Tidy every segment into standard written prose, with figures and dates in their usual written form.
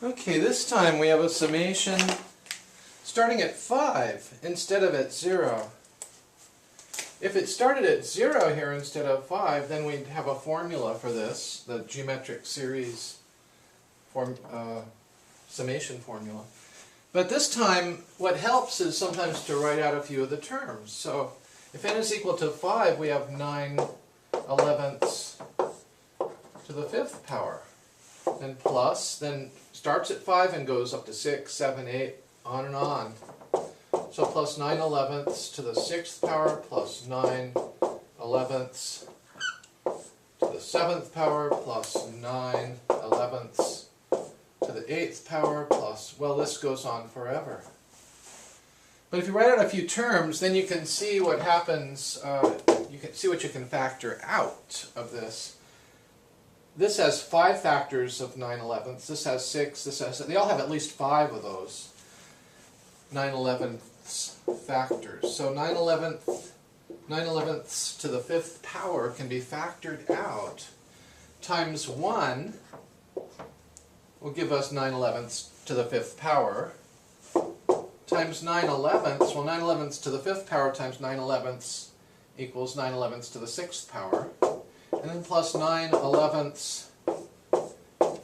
Okay, this time we have a summation starting at 5 instead of at 0. If it started at 0 here instead of 5, then we'd have a formula for this, the geometric series summation formula. But this time, what helps is sometimes to write out a few of the terms. So if n is equal to 5, we have 9/11ths to the 5th power. Then plus, then starts at 5 and goes up to 6, 7, 8, on and on. So plus 9/11ths to the 6th power plus 9/11ths to the 7th power plus 9/11ths to the 8th power plus, well, this goes on forever. But if you write out a few terms, then you can see what happens, you can see what you can factor out of this. This has 5 factors of 9/11ths, this has 6, this has, they all have at least 5 of those 9/11ths factors. So 9/11ths to the 5th power can be factored out times 1 will give us 9/11ths to the 5th power times 9/11ths, well 9/11ths to the 5th power times 9/11ths equals 9/11ths to the 6th power, and then plus 9/11ths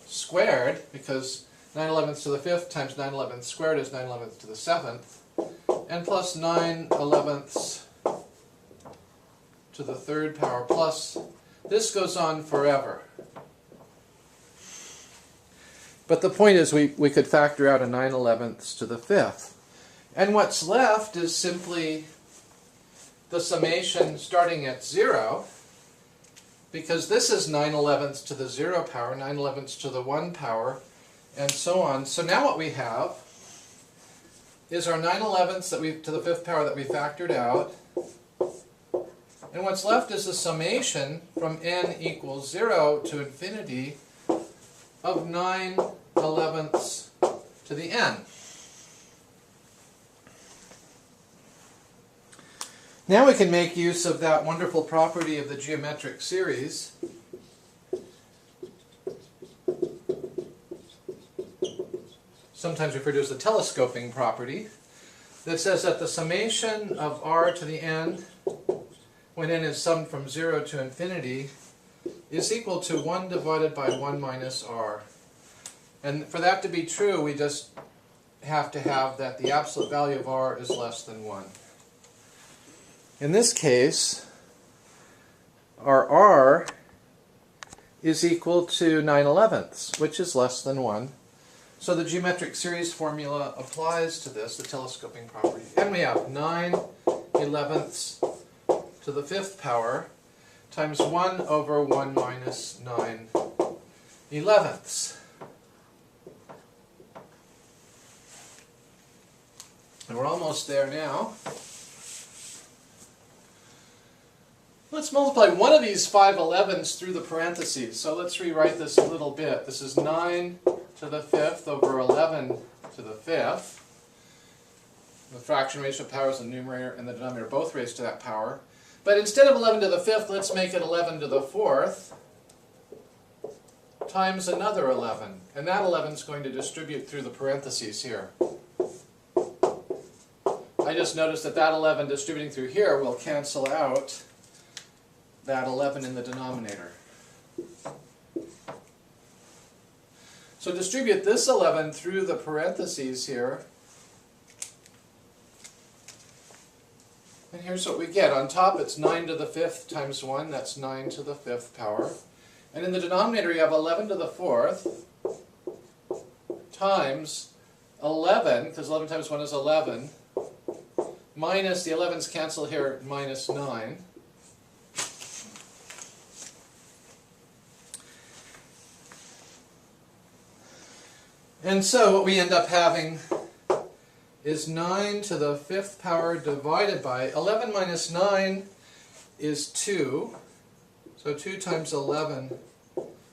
squared, because 9/11ths to the 5th times 9/11ths squared is 9/11ths to the 7th, and plus 9/11ths to the 3rd power, plus this goes on forever. But the point is we could factor out a 9/11ths to the 5th. And what's left is simply the summation starting at 0, because this is 9/11ths to the 0 power, 9/11ths to the 1 power, and so on. So now what we have is our 9/11ths that to the 5th power that we factored out. And what's left is the summation from n equals 0 to infinity of 9/11ths to the n. Now we can make use of that wonderful property of the geometric series. Sometimes referred to as the telescoping property, that says that the summation of r to the n, when n is summed from 0 to infinity, is equal to 1 divided by 1 minus r. And for that to be true, we just have to have that the absolute value of r is less than 1. In this case, our r is equal to 9/11ths, which is less than 1. So the geometric series formula applies to this, the telescoping property. And we have 9/11ths to the 5th power times 1 over 1 minus 9/11ths. And we're almost there now. Let's multiply one of these 5/11ths through the parentheses. So let's rewrite this a little bit. This is 9 to the 5th over 11 to the 5th. The fraction raised to the powers of the numerator and the denominator both raised to that power. But instead of 11 to the 5th, let's make it 11 to the 4th times another 11. And that 11 is going to distribute through the parentheses here. I just noticed that that 11 distributing through here will cancel out that 11 in the denominator. So distribute this 11 through the parentheses here. And here's what we get. On top it's 9 to the 5th times 1, that's 9 to the 5th power. And in the denominator you have 11 to the 4th times 11, because 11 times 1 is 11, minus, the 11's cancel here, minus 9. And so what we end up having is 9 to the 5th power divided by 11 minus 9 is 2. So 2 times 11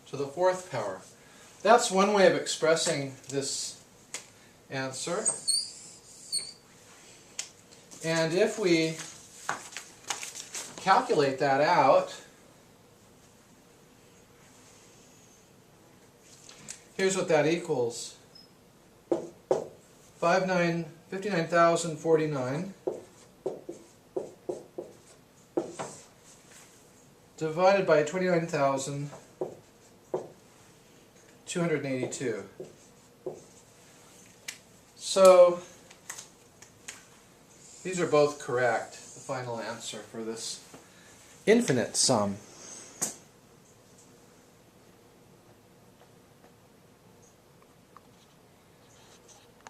to the 4th power. That's one way of expressing this answer. And if we calculate that out, here's what that equals. 59,049 divided by 29,282. So these are both correct, the final answer for this infinite sum.